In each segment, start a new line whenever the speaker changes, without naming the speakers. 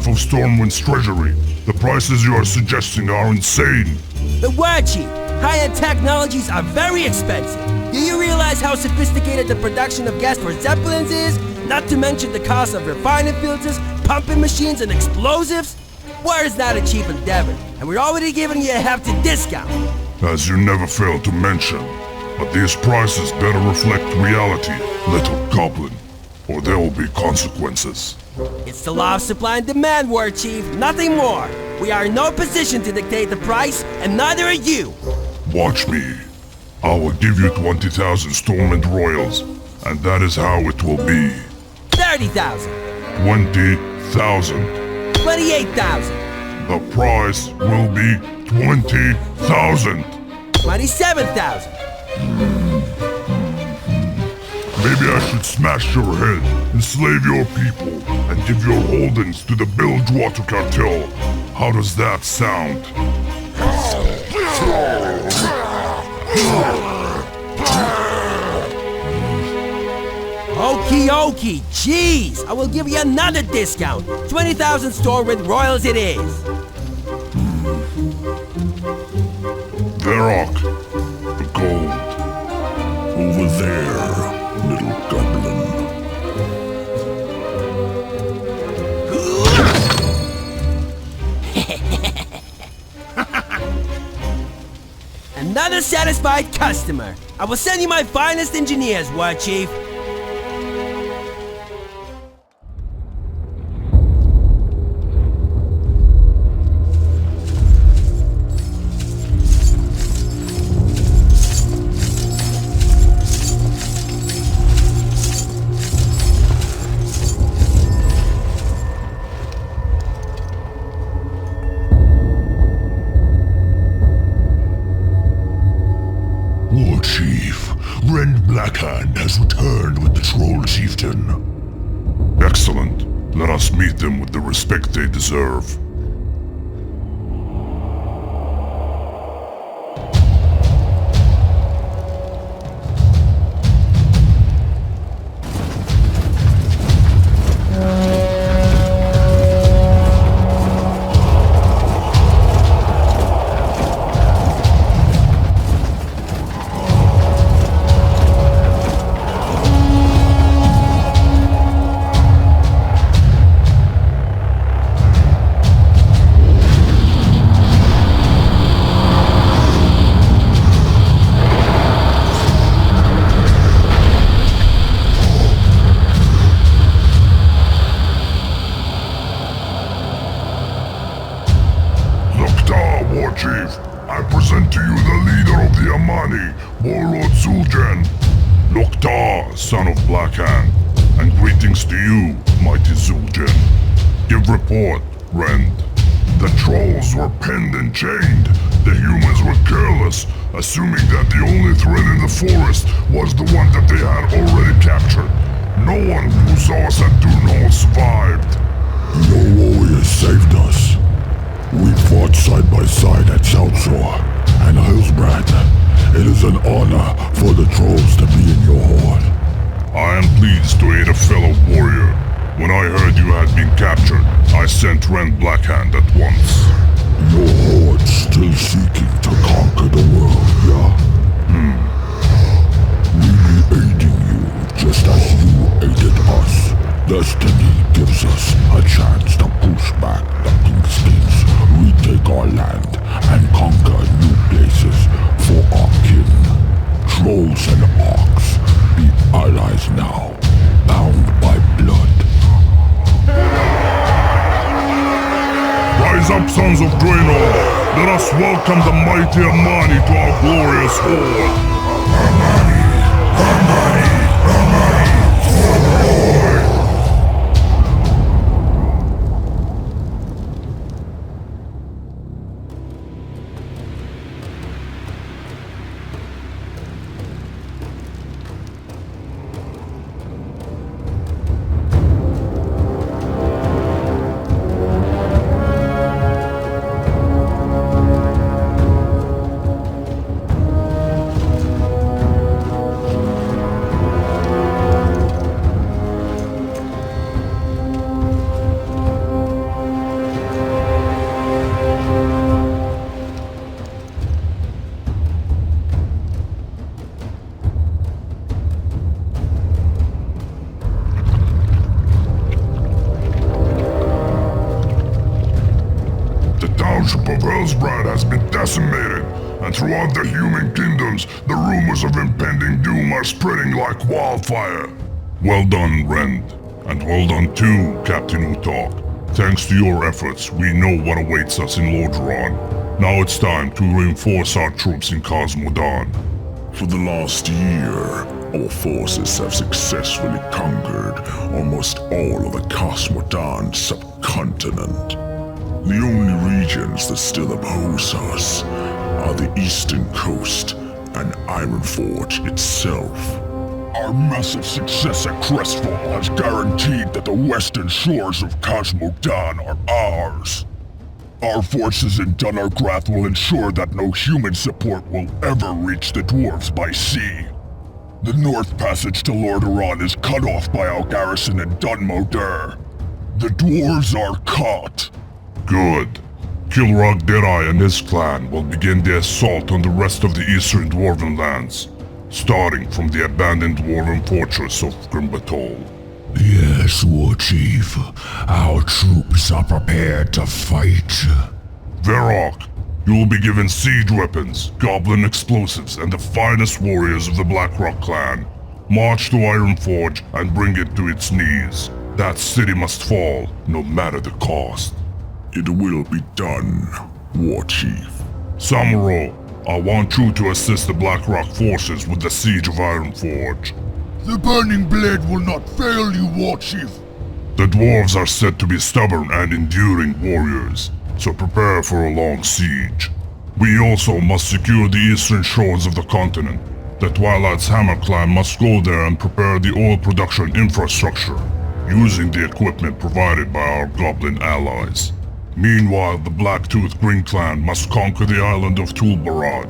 half of Stormwind's treasury. The prices you are suggesting are insane.
The word, Chief. High-end technologies are very expensive. Do you realize how sophisticated the production of gas for Zeppelins is? Not to mention the cost of refining filters, pumping machines, and explosives? War is not a cheap endeavor, and we're already giving you a hefty discount.
As you never fail to mention, but these prices better reflect reality, little goblin, or there will be consequences.
It's the law of supply and demand, War Chief, nothing more. We are in no position to dictate the price, and neither are you.
Watch me. I will give you 20,000 Stormwind Royals, and that is how it will be.
30,000.
20,000.
28,000.
The price will be 20,000.
27,000.
Maybe I should smash your head, enslave your people, and give your holdings to the Bilgewater cartel. How does that sound?
Okie dokie, jeez! I will give you another discount. 20,000 Stormwind Royals it is.
Varrock, the gold. Over there, little goblin.
Another satisfied customer. I will send you my finest engineers, War Chief.
War Chief, Rend Blackhand has returned with the Troll Chieftain. Excellent. Let us meet them with the respect they deserve. War Chief, I present to you the leader of the Amani, Warlord Zul'jin. Loktar, son of Blackhand, and greetings to you, mighty Zul'jin. Give report, Rend. The trolls were penned and chained. The humans were careless, assuming that the only threat in the forest was the one that they had already captured. No one who saw us at Dunhall survived.
Your warriors saved us. We fought side by side at Southshore and Hillsbrad. It is an honor for the trolls to be in your horde.
I am pleased to aid a fellow warrior. When I heard you had been captured, I sent Rend Blackhand at once.
Your horde still seeking to conquer the world, yeah? We be aiding you just as you aided us. Destiny gives us a chance to push back the Kingskins, retake our land, and conquer new places for our kin. Trolls and orcs, be allies now, bound by blood.
Rise up, sons of Draenor! Let us welcome the mighty Amani to our glorious horde! Amani! Amani! Amani! For the Lord! township of Hellsbrad has been decimated, and throughout the human kingdoms, the rumors of impending doom are spreading like wildfire. Well done, Rend. And well done too, Captain Utok. Thanks to your efforts, we know what awaits us in Lordaeron. Now it's time to reinforce our troops in Khaz Modan.
For the last year, our forces have successfully conquered almost all of the Khaz Modan subcontinent. The only regions that still oppose us are the eastern coast and Ironforge itself. Our massive success at Crestfall has guaranteed that the western shores of Khaz Modan are ours. Our forces in Dunargrath will ensure that no human support will ever reach the dwarves by sea. The north passage to Lordaeron is cut off by our garrison in Dunmoder. The dwarves are caught.
Good. Kilrog Derai and his clan will begin the assault on the rest of the eastern dwarven lands, starting from the abandoned dwarven fortress of Grimbatol.
Yes, Warchief. Our troops are prepared to fight.
Varrock, you will be given siege weapons, goblin explosives, and the finest warriors of the Blackrock clan. March to Ironforge and bring it to its knees. That city must fall, no matter the cost.
It will be done, Warchief.
Samuro, I want you to assist the Blackrock forces with the siege of Ironforge.
The Burning Blade will not fail you, Warchief.
The dwarves are said to be stubborn and enduring warriors, so prepare for a long siege. We also must secure the eastern shores of the continent. The Twilight's Hammer clan must go there and prepare the oil production infrastructure, using the equipment provided by our goblin allies. Meanwhile, the Blacktooth Green clan must conquer the island of Tol Barad.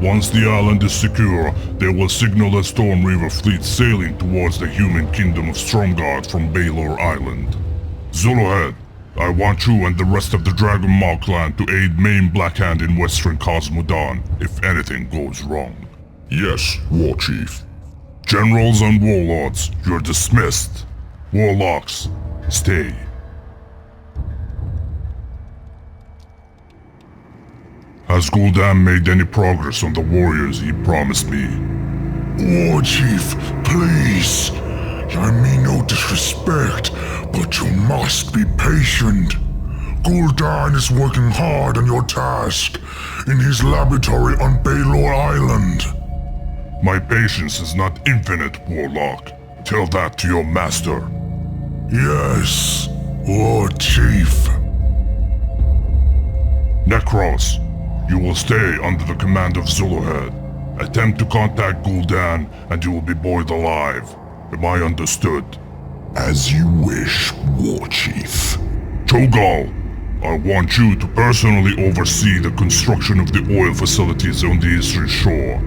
Once the island is secure, they will signal a Storm Reaver fleet sailing towards the human kingdom of Stromgarde from Baylor Island. Zuluhead, I want you and the rest of the Dragon Maw clan to aid Main Blackhand in western Khaz Modan if anything goes wrong.
Yes, Warchief.
Generals and warlords, you're dismissed. Warlocks, stay. Has Gul'dan made any progress on the warriors he promised me?
Warchief, please. I mean no disrespect, but you must be patient. Gul'dan is working hard on your task in his laboratory on Baylor Island.
My patience is not infinite, Warlock. Tell that to your master.
Yes, Warchief.
Necros, you will stay under the command of Zuluhead. Attempt to contact Gul'dan and you will be boiled alive. Am I understood?
As you wish, Warchief.
Cho'Gall, I want you to personally oversee the construction of the oil facilities on the eastern shore.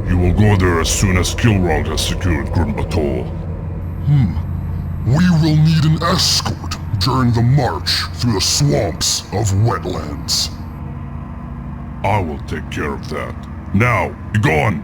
You will go there as soon as Kilrog has secured Grimbatol.
We will need an escort during the march through the swamps of Wetlands.
I will take care of that. Now, be gone!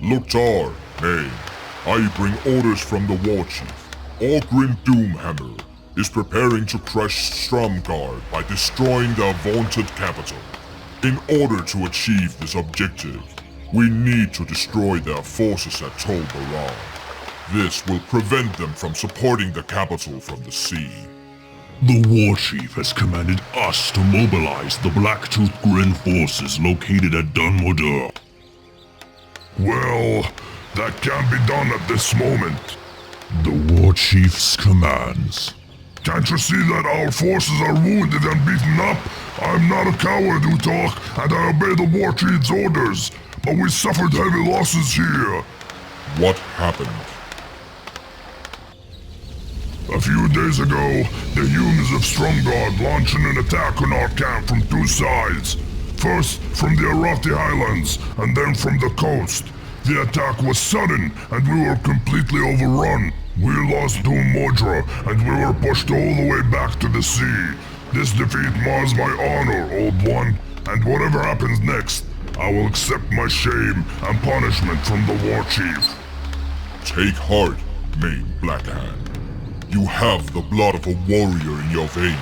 Loktar, nay, I bring orders from the Warchief. Ogrin Doomhammer is preparing to crush Stromgarde by destroying their vaunted capital. In order to achieve this objective, we need to destroy their forces at Tol Barad. This will prevent them from supporting the capital from the sea.
The Warchief has commanded us to mobilize the Blacktooth Grin forces located at Dunmoder.
Well, that can't be done at this moment.
The Warchief's commands.
Can't you see that our forces are wounded and beaten up? I'm not a coward, Utok, and I obey the Warchief's orders. But we suffered heavy losses here.
What happened?
A few days ago, the humans of Stromgarde launched an attack on our camp from two sides. First from the Arati Highlands, and then from the coast. The attack was sudden, and we were completely overrun. We lost Tol Barad, and we were pushed all the way back to the sea. This defeat mars my honor, Old One, and whatever happens next, I will accept my shame and punishment from the War Chief.
Take heart, main Blackhand. You have the blood of a warrior in your veins.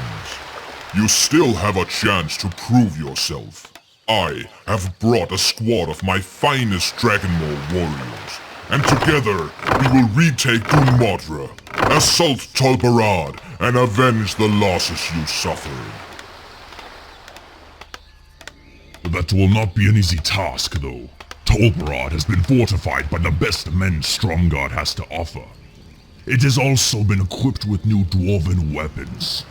You still have a chance to prove yourself. I have brought a squad of my finest Dragonqueen warriors, and together we will retake Tol Barad, assault Tol Barad, and avenge the losses you suffered.
That will not be an easy task, though. Tol Barad has been fortified by the best men Stromgarde has to offer. It has also been equipped with new dwarven weapons.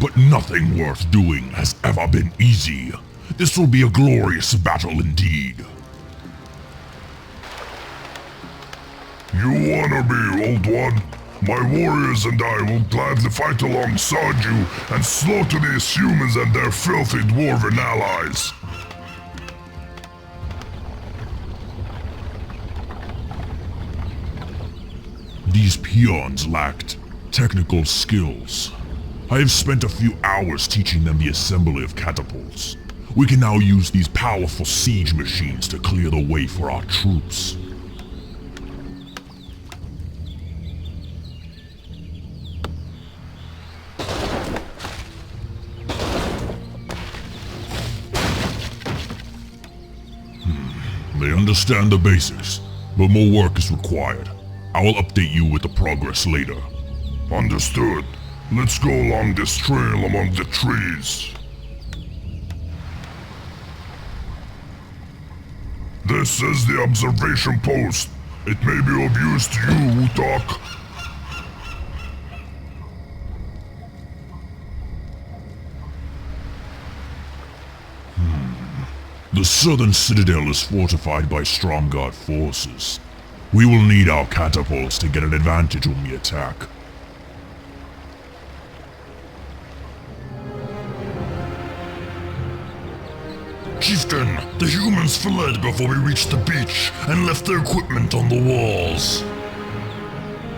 But nothing worth doing has ever been easy. This will be a glorious battle indeed.
You honor me, Old One. My warriors and I will gladly fight alongside you and slaughter these humans and their filthy dwarven allies.
These peons lacked technical skills. I have spent a few hours teaching them the assembly of catapults. We can now use these powerful siege machines to clear the way for our troops. They understand the basics, but more work is required. I will update you with the progress later.
Understood. Let's go along this trail among the trees. This is the observation post. It may be of use to you, Utak.
The southern citadel is fortified by Stromgarde forces. We will need our catapults to get an advantage when we attack.
Chieftain, the humans fled before we reached the beach and left their equipment on the walls.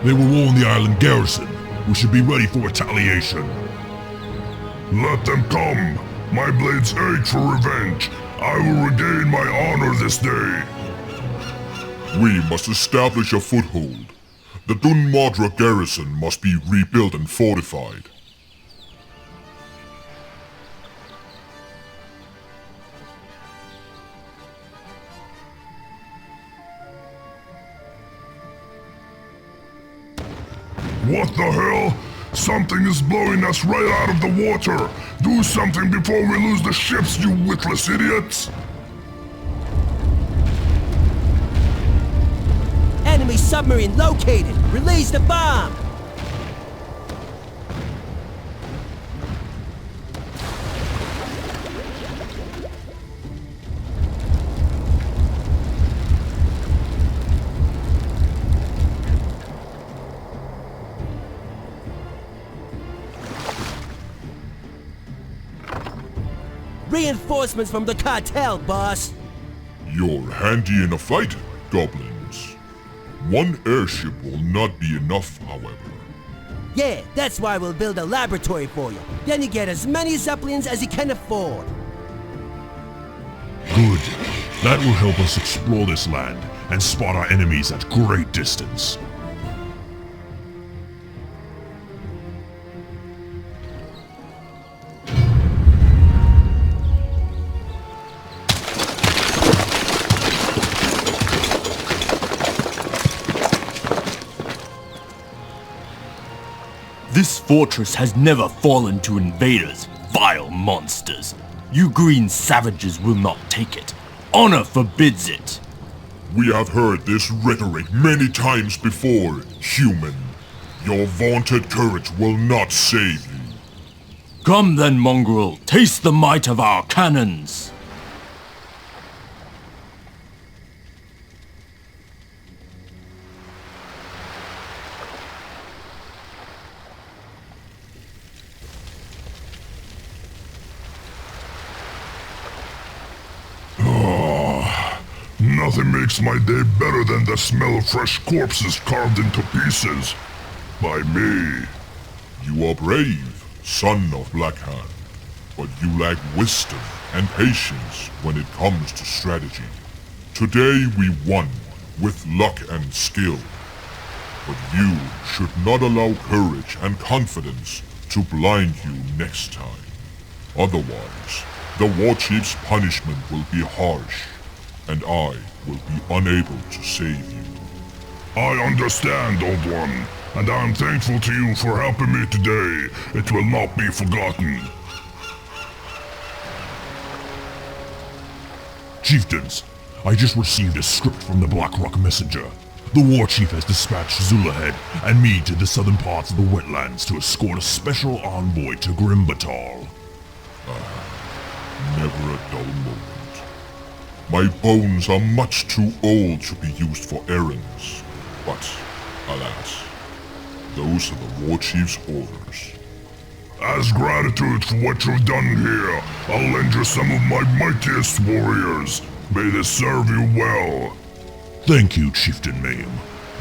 They will warn the island garrison. We should be ready for retaliation.
Let them come. My blades ache for revenge. I will regain my honor this day.
We must establish a foothold. The Tol Barad garrison must be rebuilt and fortified.
What the hell? Something is blowing us right out of the water! Do something before we lose the ships, you witless idiots!
Enemy submarine located! Release the bomb! Reinforcements from the cartel, boss!
You're handy in a fight, goblins. One airship will not be enough, however.
Yeah, that's why we'll build a laboratory for you. Then you get as many Zeppelins as you can afford.
Good. That will help us explore this land and spot our enemies at great distance.
This fortress has never fallen to invaders, vile monsters. You green savages will not take it. Honor forbids it.
We have heard this rhetoric many times before, human. Your vaunted courage will not save you.
Come then, mongrel, taste the might of our cannons.
Nothing makes my day better than the smell of fresh corpses carved into pieces. By me.
You are brave, son of Blackhand, but you lack wisdom and patience when it comes to strategy. Today we won, with luck and skill. But you should not allow courage and confidence to blind you next time. Otherwise, the Warchief's punishment will be harsh, and I will be unable to save you.
I understand, Old One, and I am thankful to you for helping me today. It will not be forgotten.
Chieftains, I just received a script from the Blackrock Messenger. The Warchief has dispatched Zulahead and me to the southern parts of the Wetlands to escort a special envoy to Grimbatal.
Never a dull moment. My bones are much too old to be used for errands, but, alas, those are the Warchief's orders.
As gratitude for what you've done here, I'll lend you some of my mightiest warriors. May this serve you well.
Thank you, Chieftain Mayhem.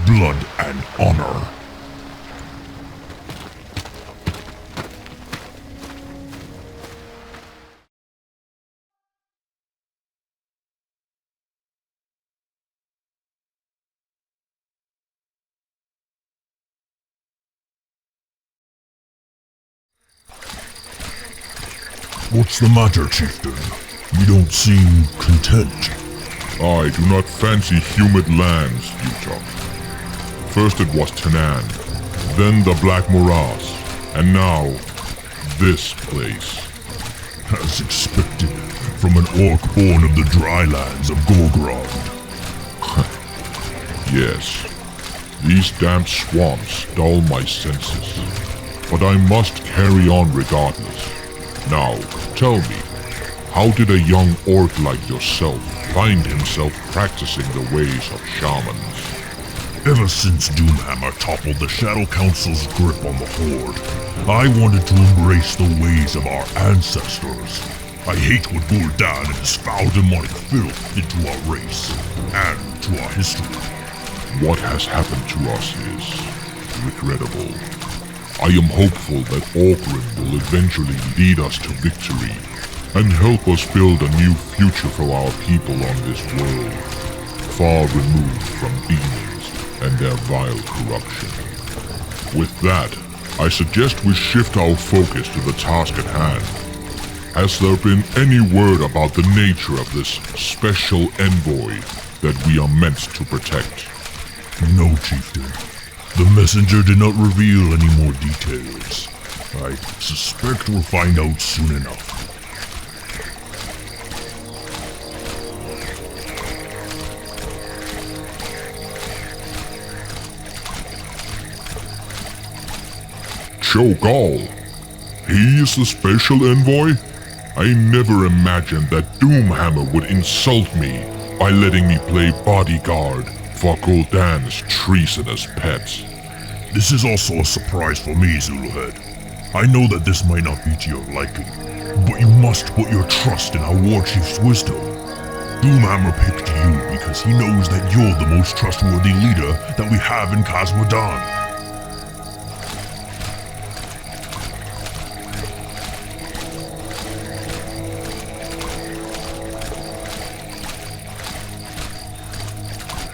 Blood and honor. What's the matter, Chieftain? You don't seem content.
I do not fancy humid lands, Utah. First it was Tanan, then the Black Morass, and now this place.
As expected, from an orc born of the dry lands of Gorgrond.
Yes, these damp swamps dull my senses, but I must carry on regardless. Now, tell me, how did a young orc like yourself find himself practicing the ways of shamans?
Ever since Doomhammer toppled the Shadow Council's grip on the Horde, I wanted to embrace the ways of our ancestors. I hate what Gul'dan and his foul demonic filth did to our race, and to our history.
What has happened to us is regrettable. I am hopeful that Orgrim will eventually lead us to victory, and help us build a new future for our people on this world, far removed from demons and their vile corruption. With that, I suggest we shift our focus to the task at hand. Has there been any word about the nature of this special envoy that we are meant to protect?
No, Chieftain. The messenger did not reveal any more details. I suspect we'll find out soon enough.
Cho'Gall? He is the special envoy? I never imagined that Doomhammer would insult me by letting me play bodyguard for Gul'dan's treasonous pets.
This is also a surprise for me, Zuluhead. I know that this might not be to your liking, but you must put your trust in our Warchief's wisdom. Doomhammer picked you because he knows that you're the most trustworthy leader that we have in Khaz Modan.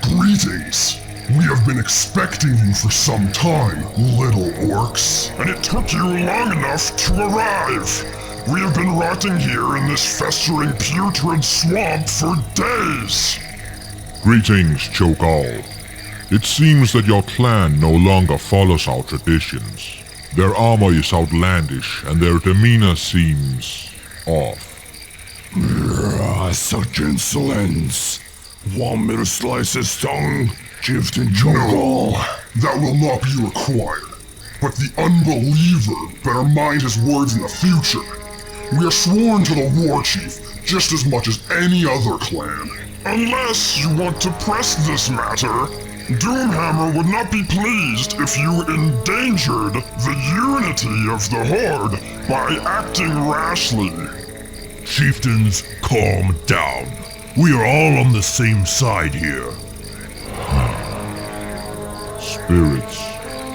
Greetings! We have been expecting you for some time, little orcs. And it took you long enough to arrive. We have been rotting here in this festering putrid swamp for days.
Greetings, Cho'Gall. It seems that your clan no longer follows our traditions. Their armor is outlandish, and their demeanor seems off.
Such insolence. Want me to slice his tongue, Chieftain Cho'Gall? No, that will not be required. But the unbeliever better mind his words in the future. We are sworn to the Warchief just as much as any other clan. Unless you want to press this matter, Doomhammer would not be pleased if you endangered the unity of the Horde by acting rashly.
Chieftains, calm down. We are all on the same side here.
Spirits,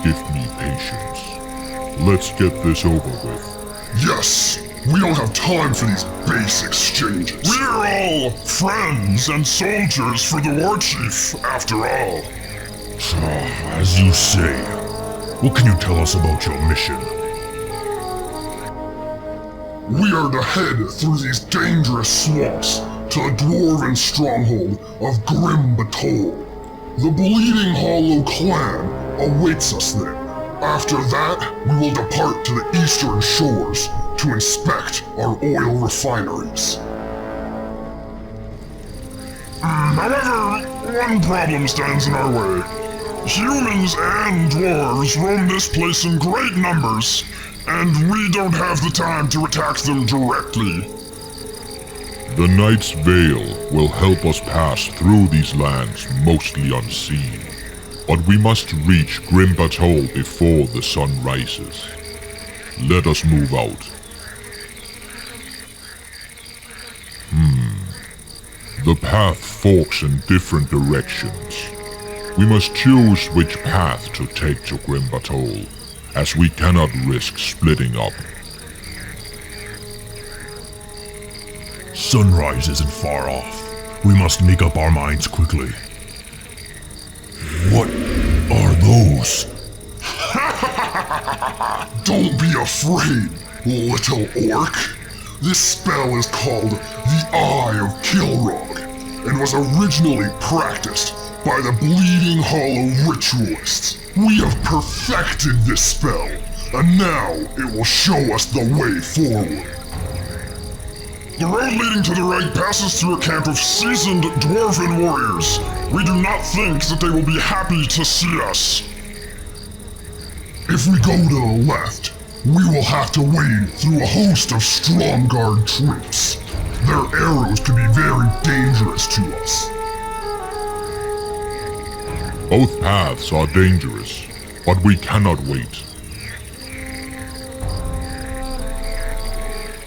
give me patience. Let's get this over with.
Yes! We don't have time for these base exchanges.
We're all friends and soldiers for the war chief, after all. As you say, what can you tell us about your mission?
We are to head through these dangerous swamps to the dwarven stronghold of Grim Batol. The Bleeding Hollow clan awaits us there. After that, we will depart to the eastern shores to inspect our oil refineries.
However, one problem stands in our way. Humans and dwarves roam this place in great numbers, and we don't have the time to attack them directly.
The Knight's Veil will help us pass through these lands mostly unseen. But we must reach Grim Batol before the sun rises. Let us move out. The path forks in different directions. We must choose which path to take to Grim Batol, as we cannot risk splitting up.
Sunrise isn't far off. We must make up our minds quickly. What are those?
Don't be afraid, little orc. This spell is called the Eye of Kilrog, and was originally practiced by the Bleeding Hollow ritualists. We have perfected this spell, and now it will show us the way forward.
The road leading to the right passes through a camp of seasoned dwarven warriors. We do not think that they will be happy to see us.
If we go to the left, we will have to wade through a host of Stromgarde troops. Their arrows can be very dangerous to us.
Both paths are dangerous, but we cannot wait.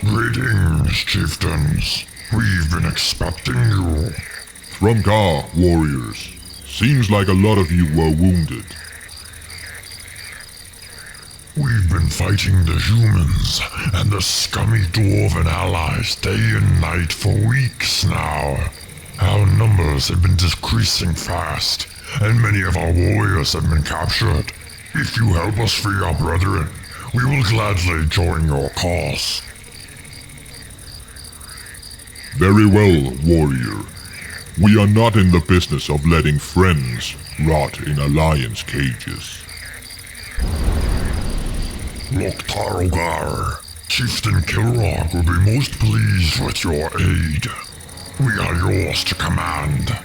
Greetings, chieftains. We've been expecting you.
Stromgarde warriors. Seems like a lot of you were wounded.
We've been fighting the humans and the scummy dwarven allies day and night for weeks now. Our numbers have been decreasing fast, and many of our warriors have been captured. If you help us free our brethren, we will gladly join your cause.
Very well, warrior. We are not in the business of letting friends rot in alliance cages.
Loktarogar, Chieftain Kilrog will be most pleased with your aid. We are yours to command.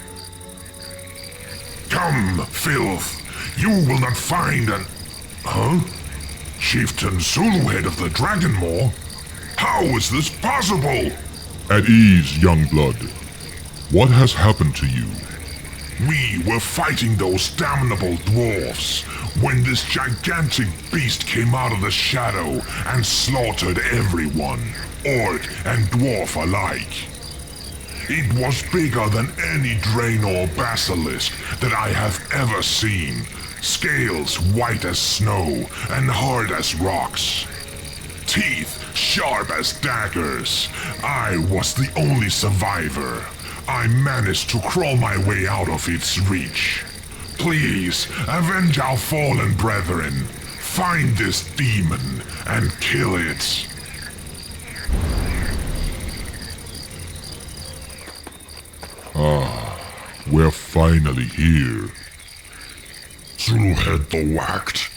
Come, filth. You will not find an... Huh? Chieftain Zuluhead of the Dragonmoor? How is this possible?
At ease, young blood. What has happened to you?
We were fighting those damnable dwarfs when this gigantic beast came out of the shadow and slaughtered everyone, orc and dwarf alike. It was bigger than any Draenor basilisk that I have ever seen. Scales white as snow and hard as rocks. Teeth sharp as daggers. I was the only survivor. I managed to crawl my way out of its reach. Please, avenge our fallen brethren. Find this demon and kill it.
We're finally here.
Zuluhead the Whacked,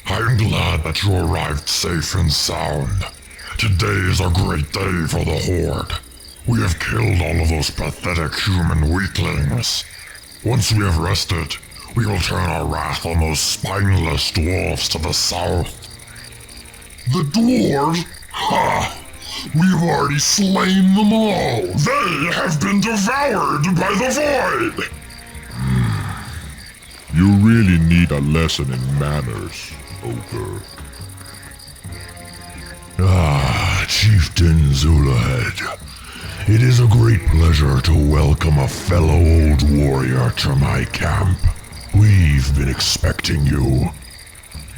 I am glad that you arrived safe and sound. Today is a great day for the Horde. We have killed all of those pathetic human weaklings. Once we have rested, we will turn our wrath on those spineless dwarves to the south. The dwarves? Ha! We've already slain them all! They have been devoured by the void!
You really need a lesson in manners, ogre.
Chieftain Zuluhead. It is a great pleasure to welcome a fellow old warrior to my camp. We've been expecting you.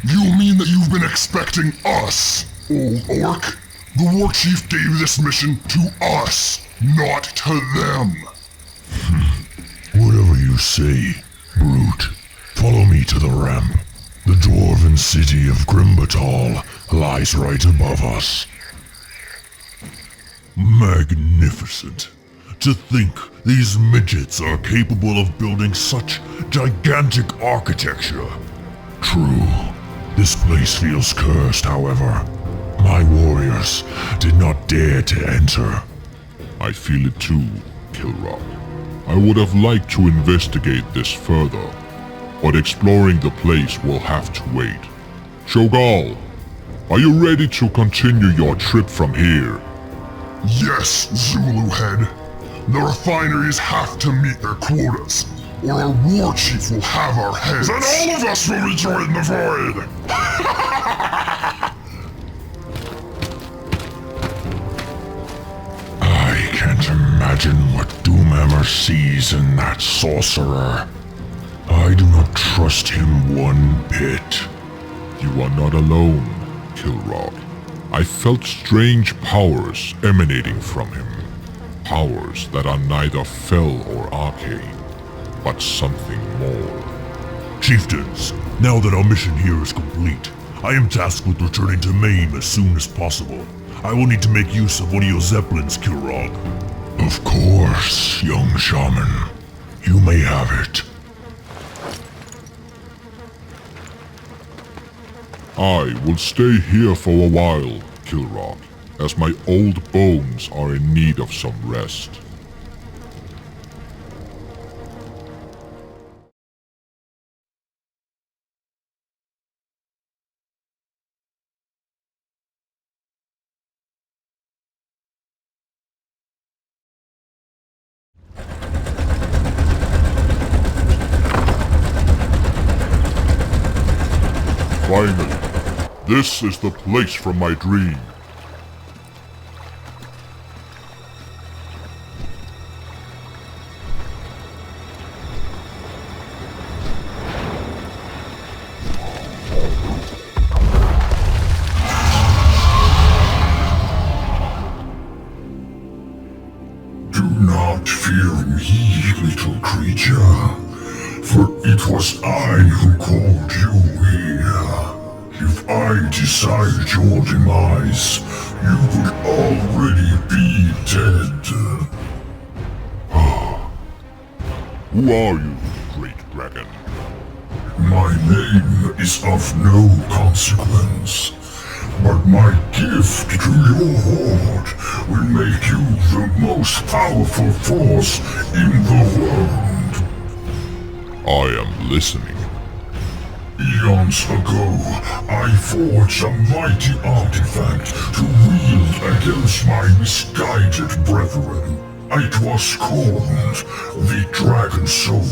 You mean that you've been expecting us, old orc? The war chief gave this mission to us, not to them. Whatever you say, brute. Follow me to the ramp. The dwarven city of Grimbatal lies right above us.
Magnificent. To think these midgets are capable of building such gigantic architecture.
True. This place feels cursed, however. My warriors did not dare to enter.
I feel it too, Kilrock. I would have liked to investigate this further, but exploring the place will have to wait. Shogal, are you ready to continue your trip from here?
Yes, Zulu head. The refineries have to meet their quotas, or our war chief will have our heads. Then all of us will be joined the void! I can't imagine what Doomhammer sees in that sorcerer. I do not trust him one bit.
You are not alone, Kilrock. I felt strange powers emanating from him. Powers that are neither fell or arcane, but something more.
Chieftains, now that our mission here is complete, I am tasked with returning to Maine as soon as possible. I will need to make use of one of your zeppelins, Kilrock.
Of course, young shaman. You may have it.
I will stay here for a while, Kilrock, as my old bones are in need of some rest. Finally, this is the place from my dream.
Do not fear me, little creature, for it was I who called you here. If I desired your demise, you would already be dead.
Who are you, great dragon?
My name is of no consequence, but my gift to your horde will make you the most powerful force in the world.
I am listening.
Eons ago, I forged a mighty artifact to wield against my misguided brethren. It was called the Dragon Soul,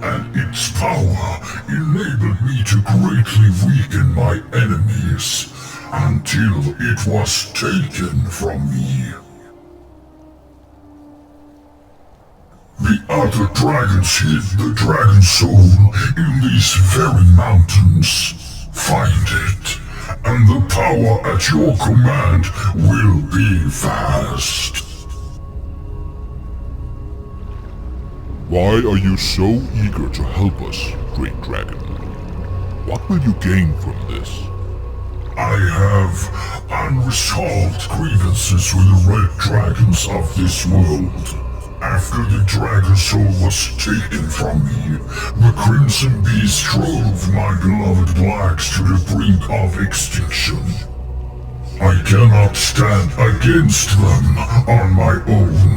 and its power enabled me to greatly weaken my enemies, until it was taken from me. The other dragons hid the Dragon Soul in these very mountains. Find it, and the power at your command will be vast.
Why are you so eager to help us, great dragon? What will you gain from this?
I have unresolved grievances with the red dragons of this world. After the Dragon Soul was taken from me, the Crimson Beast drove my beloved blacks to the brink of extinction. I cannot stand against them on my own,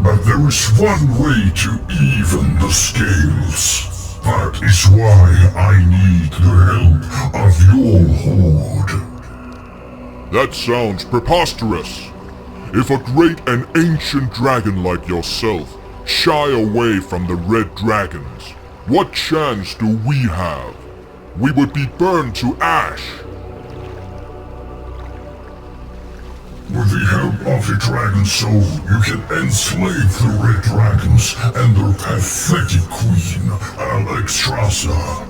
but there is one way to even the scales. That is why I need the help of your horde.
That sounds preposterous. If a great and ancient dragon like yourself shy away from the red dragons, what chance do we have? We would be burned to ash.
With the help
of the Dragon Soul, you can enslave the Red Dragons and their pathetic queen, Alexstrasza.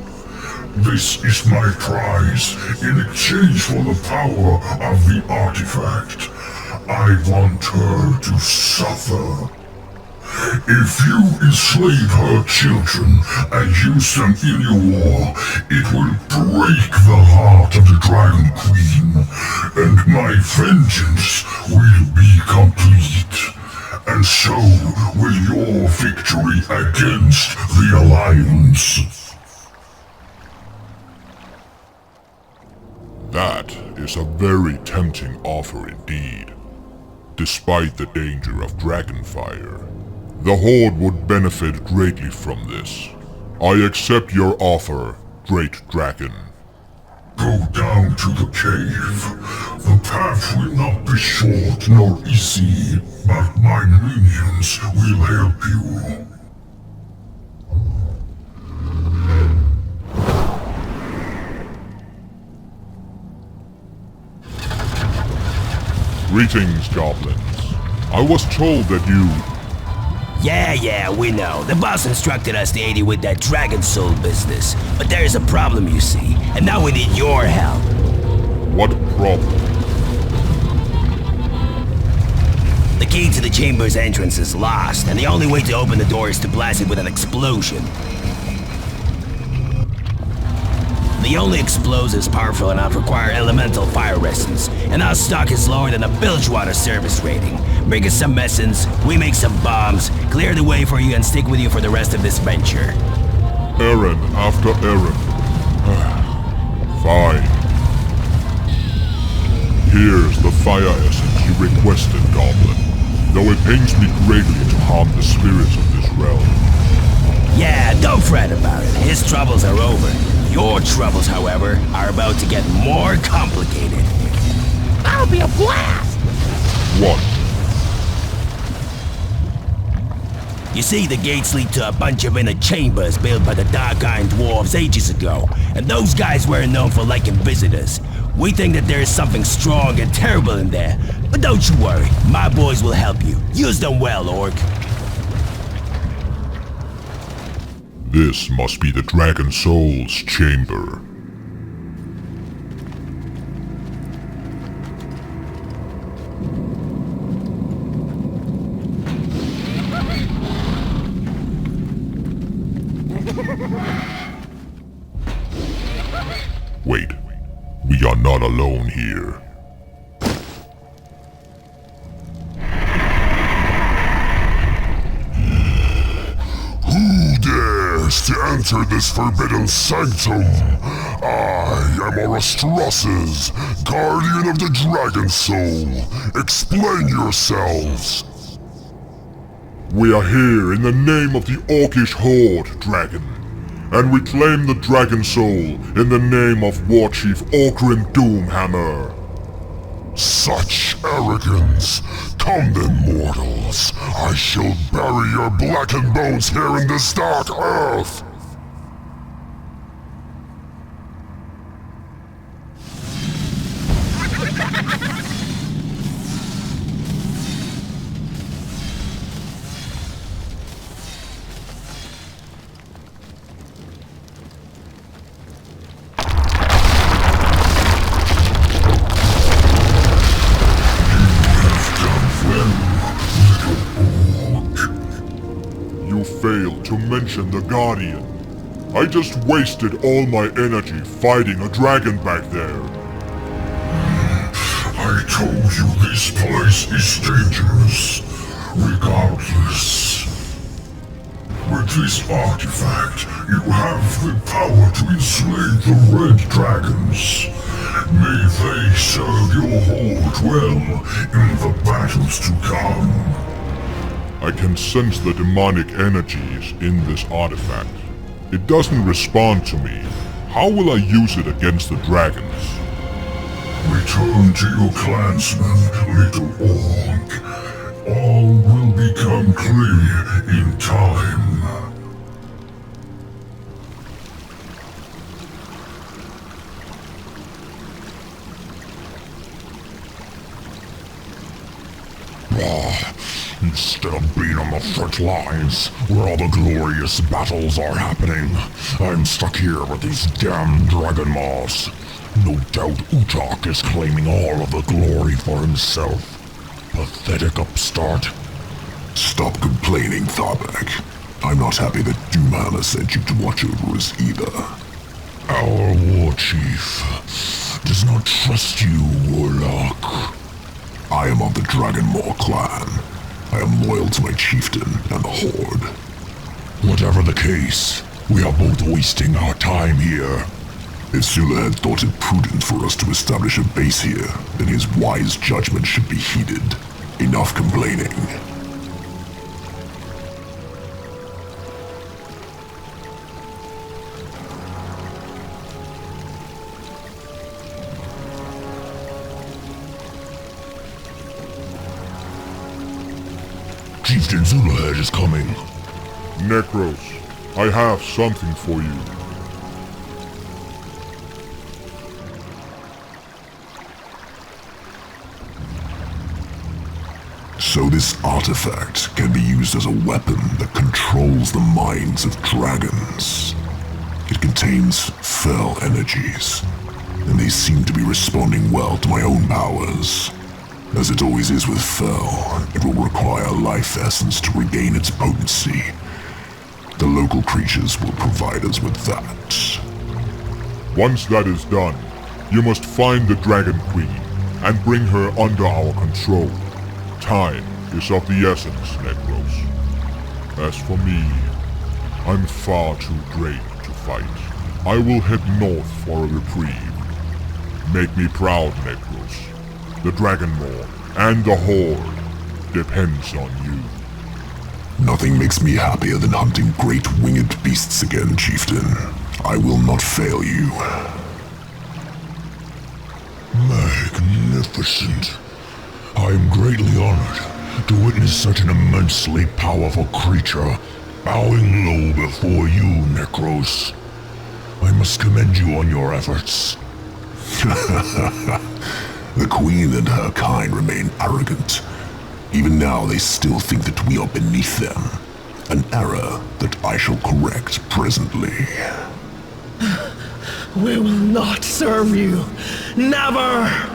This is my prize in exchange for the power of the artifact. I want her to suffer. If you enslave her children and use them in your war, it will break the heart of the Dragonqueen, and my vengeance will be complete. And so will your victory against the Alliance.
That is a very tempting offer indeed. Despite the danger of Dragonfire, the Horde would benefit greatly from this. I accept your offer, Great Dragon.
Go down to the cave. The path will not be short nor easy, but my minions will help you.
Greetings, goblins. I was told that you...
Yeah, we know. The boss instructed us to aid you with that Dragon Soul business. But there's a problem, you see, and now we need your help.
What problem?
The key to the chamber's entrance is lost, and the only way to open the door is to blast it with an explosion. The only explosives powerful enough require elemental fire resistance, and our stock is lower than a Bilgewater service rating. Bring us some medicines, we make some bombs, clear the way for you and stick with you for the rest of this venture.
Errand after errand. Fine. Here's the fire essence you requested, Goblin. Though it pains me greatly to harm the spirits of this realm.
Yeah, don't fret about it. His troubles are over. Your troubles, however, are about to get more complicated.
That'll be a blast!
What?
You see, the gates lead to a bunch of inner chambers built by the Dark Iron Dwarves ages ago, and those guys weren't known for liking visitors. We think that there is something strong and terrible in there, but don't you worry, my boys will help you. Use them well, Orc.
This must be the Dragon Soul's chamber. Wait, we are not alone here.
Who dares to enter this forbidden sanctum? I am Arastras's, guardian of the Dragon Soul. Explain yourselves.
We are here in the name of the Orcish Horde, Dragon. And we claim the Dragon Soul in the name of Warchief Orcrin Doomhammer.
Such arrogance! Come then, mortals. I shall bury your blackened bones here in this dark earth!
Failed to mention the Guardian. I just wasted all my energy fighting a dragon back there.
I told you this place is dangerous. Regardless. With this artifact, you have the power to enslave the Red Dragons. May they serve your Horde well in the battles to come.
I can sense the demonic energies in this artifact. It doesn't respond to me. How will I use it against the dragons?
Return to your clansmen, little orc. All will become clear in time.
Instead of being on the front lines, where all the glorious battles are happening, I'm stuck here with these damn dragon maws. No doubt Utak is claiming all of the glory for himself. Pathetic upstart.
Stop complaining, Tharbek. I'm not happy that Duman has sent you to watch over us either.
Our war chief does not trust you, Warlock.
I am of the Dragonmaw clan. I am loyal to my chieftain and the Horde.
Whatever the case, we are both wasting our time here.
If Zula had thought it prudent for us to establish a base here, then his wise judgment should be heeded. Enough complaining.
Chieftain Zulahead is coming.
Necros, I have something for you.
So this artifact can be used as a weapon that controls the minds of dragons. It contains fell energies, and they seem to be responding well to my own powers. As it always is with fell, it will require life essence to regain its potency. The local creatures will provide us with that.
Once that is done, you must find the Dragonqueen and bring her under our control. Time is of the essence, Necros. As for me, I'm far too drained to fight. I will head north for a reprieve. Make me proud, Necros. The Dragonmaw and the Horde depends on you.
Nothing makes me happier than hunting great winged beasts again, Chieftain. I will not fail you.
Magnificent. I am greatly honored to witness such an immensely powerful creature bowing low before you, Necros. I must commend you on your efforts.
The Queen and her kind remain arrogant. Even now they still think that we are beneath them. An error that I shall correct presently.
We will not serve you. Never!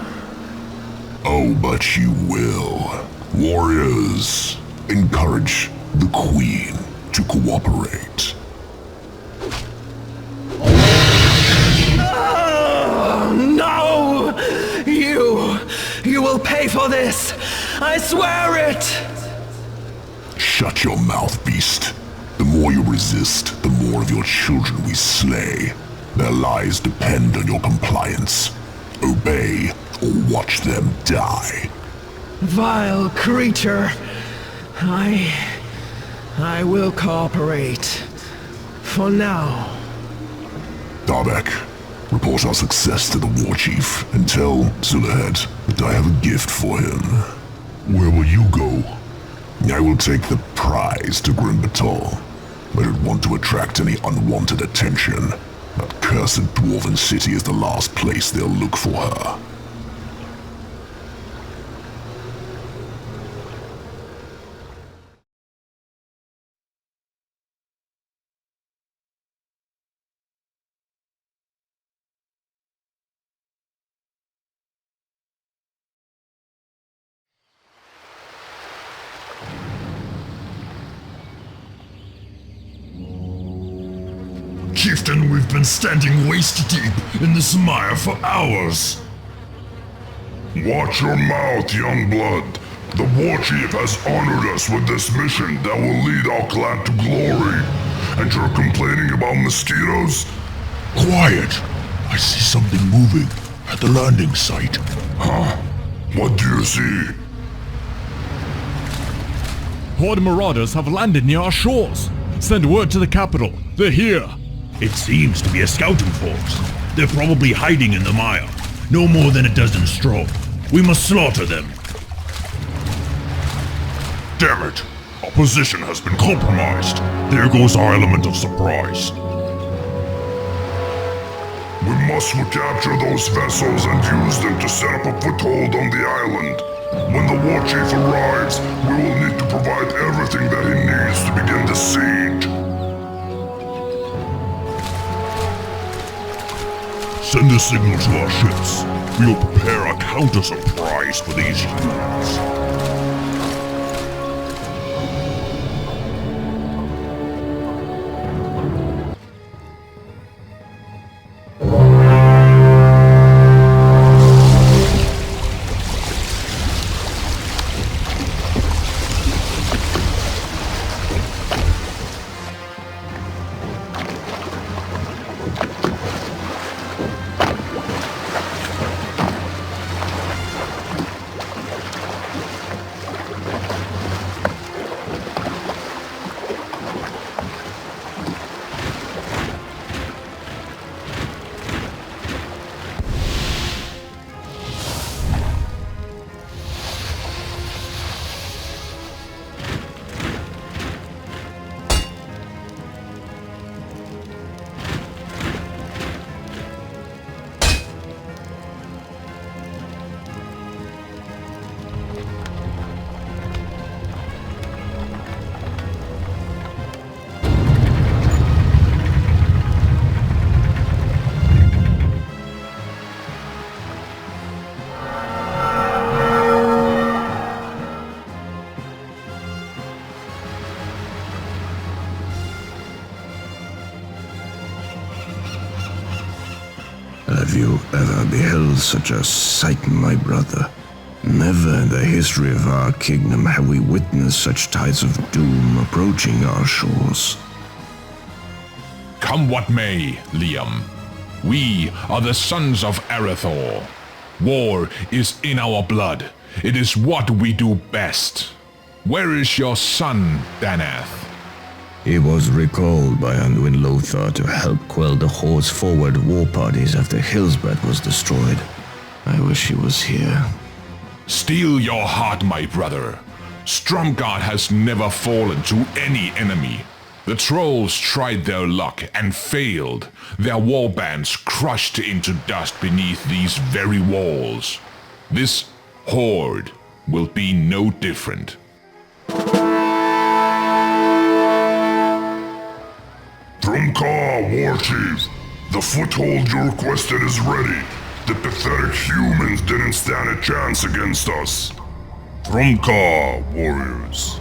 Oh, but you will. Warriors, encourage the Queen to cooperate.
No! You will pay for this! I swear it!
Shut your mouth, beast. The more you resist, the more of your children we slay. Their lives depend on your compliance. Obey, or watch them die.
Vile creature. I will cooperate. For now.
Darbek, report our success to the war chief and tell Zulahead that I have a gift for him.
Where will you go?
I will take the prize to Grimbatal. I don't want to attract any unwanted attention. That cursed dwarven city is the last place they'll look for her.
Chieftain, we've been standing waist deep in this mire for hours.
Watch your mouth, young blood. The war chief has honored us with this mission that will lead our clan to glory. And you're complaining about mosquitoes?
Quiet! I see something moving at the landing site.
Huh? What do you see?
Horde marauders have landed near our shores. Send word to the capital. They're here.
It seems to be a scouting force. They're probably hiding in the mire. No more than a dozen strong. We must slaughter them.
Damn it! Our position has been compromised. There goes our element of surprise. We must recapture those vessels and use them to set up a foothold on the island. When the war chief arrives, we will need to provide everything that he needs to begin the siege.
Send a signal to our ships. We will prepare a counter-surprise for these humans.
Have you ever beheld such a sight, my brother? Never in the history of our kingdom have we witnessed such tides of doom approaching our shores.
Come what may, Liam. We are the sons of Arathor. War is in our blood. It is what we do best. Where is your son, Danath?
He was recalled by Anduin Lothar to help quell the Horde's forward war parties after Hillsbrad was destroyed. I wish he was here.
Steel your heart, my brother. Stromgarde has never fallen to any enemy. The trolls tried their luck and failed. Their warbands crushed into dust beneath these very walls. This Horde will be no different.
Stromgarde, War Chief. The foothold you requested is ready. The pathetic humans didn't stand a chance against us. Stromgarde, warriors.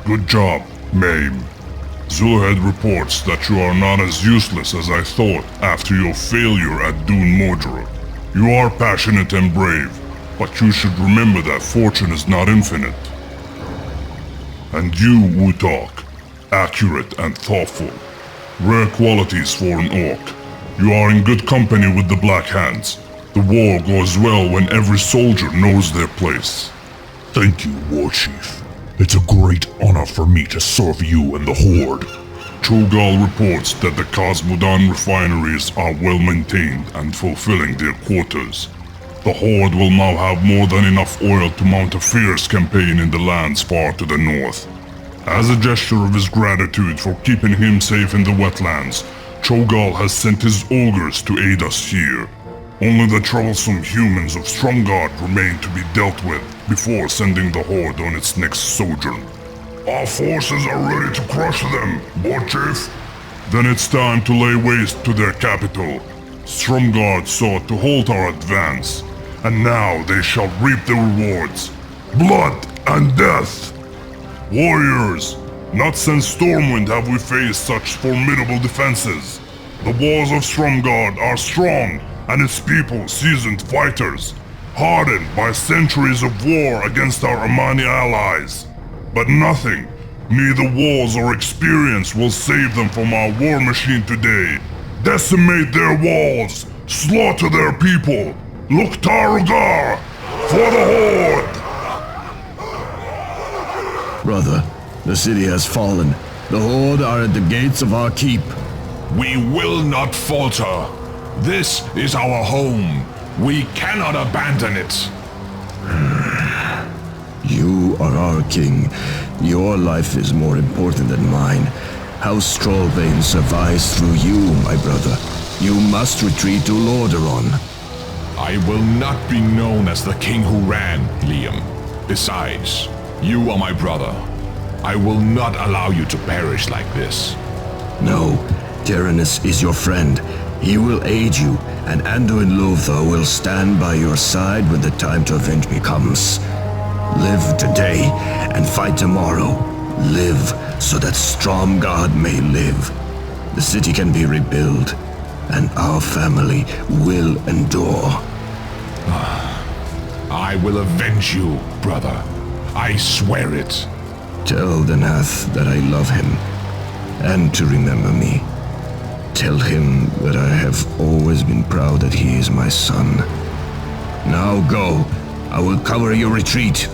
Good job, Maim. Zulhead reports that you are not as useless as I thought after your failure at Dun Mordor. You are passionate and brave, but you should remember that fortune is not infinite. And you, Wutalk, accurate and thoughtful. Rare qualities for an orc. You are in good company with the Black Hands. The war goes well when every soldier knows their place.
Thank you, War Chief. It's a great honor for me to serve you and the Horde.
Cho'Gall reports that the Khaz Modan refineries are well maintained and fulfilling their quotas. The Horde will now have more than enough oil to mount a fierce campaign in the lands far to the north. As a gesture of his gratitude for keeping him safe in the Wetlands, Cho'Gall has sent his ogres to aid us here. Only the troublesome humans of Stromgarde remain to be dealt with before sending the Horde on its next sojourn. Our forces are ready to crush them, War Chief. Then it's time to lay waste to their capital. Stromgarde sought to halt our advance, and now they shall reap the rewards. Blood and death! Warriors, not since Stormwind have we faced such formidable defenses. The walls of Stromgarde are strong, and its people seasoned fighters, hardened by centuries of war against our Amani allies. But nothing, neither walls or experience will save them from our war machine today. Decimate their walls, slaughter their people. Loktar for the Horde!
Brother, the city has fallen. The Horde are at the gates of our keep.
We will not falter. This is our home. We cannot abandon it.
You are our king. Your life is more important than mine.
House Trollbane survives through you, my brother. You must retreat to Lordaeron.
I will not be known as the king who ran, Liam. Besides, you are my brother. I will not allow you to perish like this.
No, Tyrannus is your friend. He will aid you, and Anduin Lothar will stand by your side when the time to avenge me comes. Live today, and fight tomorrow. Live, so that Stromgarde may live. The city can be rebuilt, and our family will endure.
I will avenge you, brother. I swear it.
Tell Danath that I love him, and to remember me. Tell him that I have always been proud that he is my son. Now go. I will cover your retreat.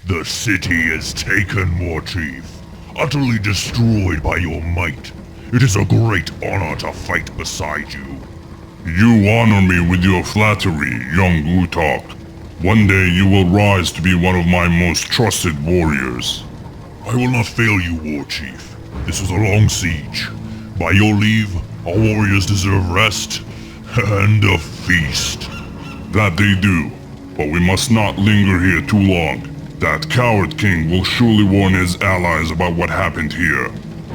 The city is taken, Warchief. Utterly destroyed by your might. It is a great honor to fight beside you.
You honor me with your flattery, young Utok. One day you will rise to be one of my most trusted warriors.
I will not fail you, Warchief. This was a long siege. By your leave, our warriors deserve rest and a feast.
That they do, but we must not linger here too long. That coward king will surely warn his allies about what happened here.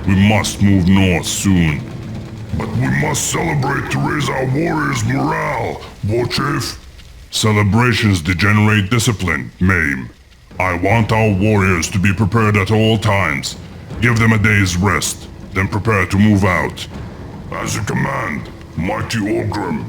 We must move north soon.
But we must celebrate to raise our warriors' morale, Warchief.
Celebrations degenerate discipline, Maim. I want our warriors to be prepared at all times. Give them a day's rest, then prepare to move out.
As you command, mighty Orgrim.